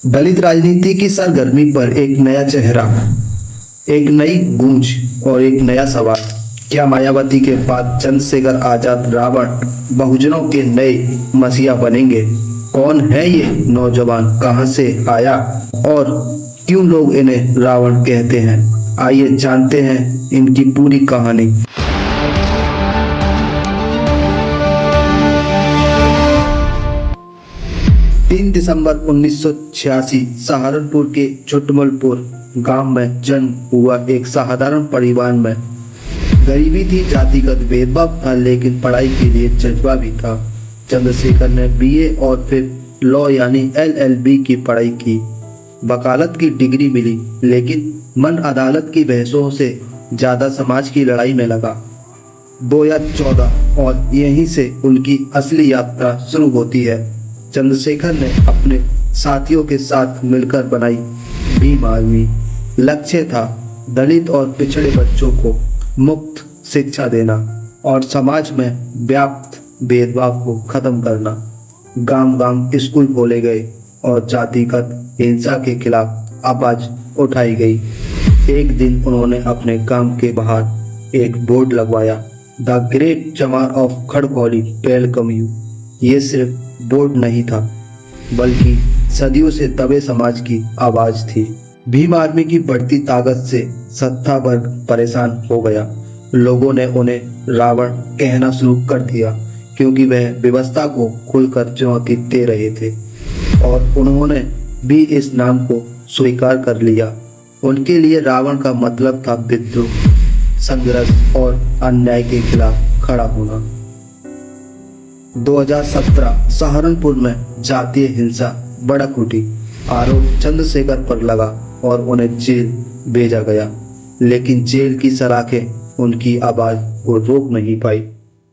दलित राजनीति की सरगर्मी पर एक नया चेहरा, एक नई गूंज और एक नया सवाल। क्या मायावती के बाद चंद्रशेखर आजाद रावण बहुजनों के नए मसीहा बनेंगे? कौन है ये नौजवान, कहां से आया और क्यों लोग इन्हें रावण कहते हैं? आइए जानते हैं इनकी पूरी कहानी। 3 दिसंबर 1986 सहारनपुर के छुटमलपुर गांव में जन्म हुआ एक साधारण परिवार में। गरीबी थी, जातिगत भेदभाव था, लेकिन पढ़ाई के लिए जज्बा भी था। चंद्रशेखर ने बीए और फिर लॉ यानी एलएलबी की पढ़ाई की। वकालत की डिग्री मिली, लेकिन मन अदालत की बहसों से ज्यादा समाज की लड़ाई में लगा। 2014 और यहीं से उनकी असली यात्रा शुरू होती है। चंद्रशेखर ने अपने साथियों के साथ मिलकर बनाई भीम आर्मी। लक्ष्य था दलित और पिछड़े बच्चों को मुफ्त शिक्षा देना और समाज में व्याप्त भेदभाव को खत्म करना। गांव गांव स्कूल खोले गए और जातिगत हिंसा के खिलाफ आवाज उठाई गई। एक दिन उन्होंने अपने गांव के बाहर एक बोर्ड लगवाया, द ग्रेट चमार ऑफ खड़कौली वेलकम यू। ये सिर्फ बोर्ड नहीं था, बल्कि सदियों से दबे समाज की आवाज थी। भीम आर्मी की बढ़ती ताकत से सत्ता वर्ग परेशान हो गया। लोगों ने उन्हें रावण कहना शुरू कर दिया, क्योंकि वह व्यवस्था को खुलकर चुनौती दे रहे थे और उन्होंने भी इस नाम को स्वीकार कर लिया। उनके लिए रावण का मतलब था विद्रोह, संघर्ष और अन्याय के खिलाफ खड़ा होना। 2017 सहारनपुर में जातीय हिंसा भड़क उठी। आरोप चंद्रशेखर पर लगा और उन्हें जेल भेजा गया, लेकिन जेल की सलाखें उनकी आवाज को रोक नहीं पाई।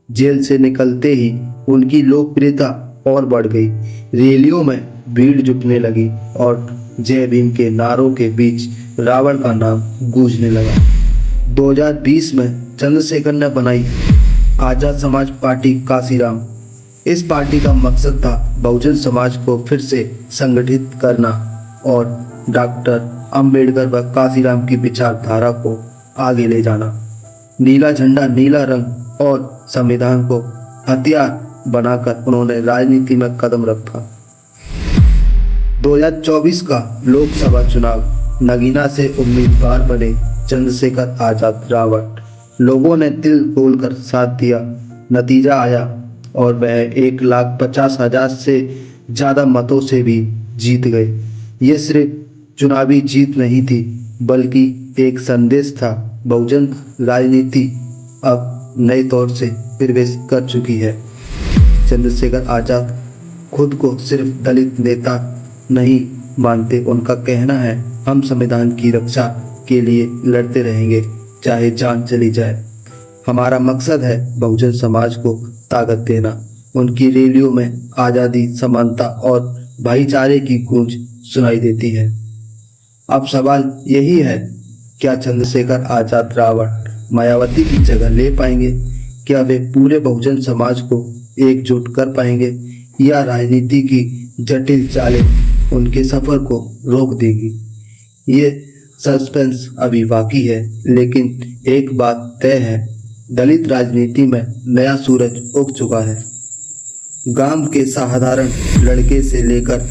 जेल से निकलते ही उनकी लोकप्रियता और बढ़ गई। रैलियों में भीड़ जुटने लगी और जय भीम के नारों के बीच रावण का नाम गूंजने लगा। 2020 में चंद्रशेखर ने बनाई आजाद समाज पार्टी काशीराम। इस पार्टी का मकसद था बहुजन समाज को फिर से संगठित करना और डॉक्टर अंबेडकर व काशीराम की विचारधारा को आगे ले जाना। नीला झंडा, नीला रंग और संविधान को हथियार बनाकर उन्होंने राजनीति में कदम रखा। 2024 का लोकसभा चुनाव, नगीना से उम्मीदवार बने चंद्रशेखर आजाद रावण। लोगों ने दिल खोलकर साथ दिया। नतीजा आया और वह 1,50,000 से ज्यादा मतों से भी जीत गए। ये सिर्फ चुनावी जीत नहीं थी, बल्कि एक संदेश था, बहुजन राजनीति अब नए तौर से प्रवेश कर चुकी है। चंद्रशेखर आजाद खुद को सिर्फ दलित नेता नहीं मानते। उनका कहना है, हम संविधान की रक्षा के लिए लड़ते रहेंगे, चाहे जान चली जाए। हमारा मकसद है बहुजन समाज को ताकत देना। उनकी रैलियों में आजादी, समानता और भाईचारे की गूंज सुनाई देती है। अब सवाल यही है, क्या चंद्रशेखर आजाद रावण मायावती की जगह ले पाएंगे? क्या वे पूरे बहुजन समाज को एकजुट कर पाएंगे, या राजनीति की जटिल चालें उनके सफर को रोक देगी? ये सस्पेंस अभी बाकी है, लेकिन एक बात तय है, दलित राजनीति में नया सूरज उग चुका है। गांव के साधारण लड़के से लेकर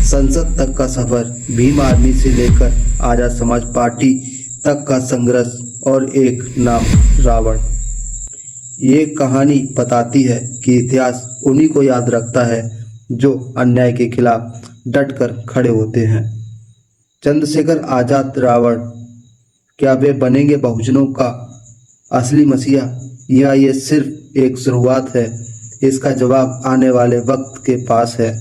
संसद तक का सफर, भीम आर्मी से लेकर आजाद समाज पार्टी तक का संघर्ष और एक नाम, रावण। ये कहानी बताती है कि इतिहास उन्हीं को याद रखता है जो अन्याय के खिलाफ डटकर खड़े होते हैं। चंद्रशेखर आजाद रावण, क्या वे बनेंगे बहुजनों का असली मसीहा, या ये सिर्फ एक शुरुआत है? इसका जवाब आने वाले वक्त के पास है।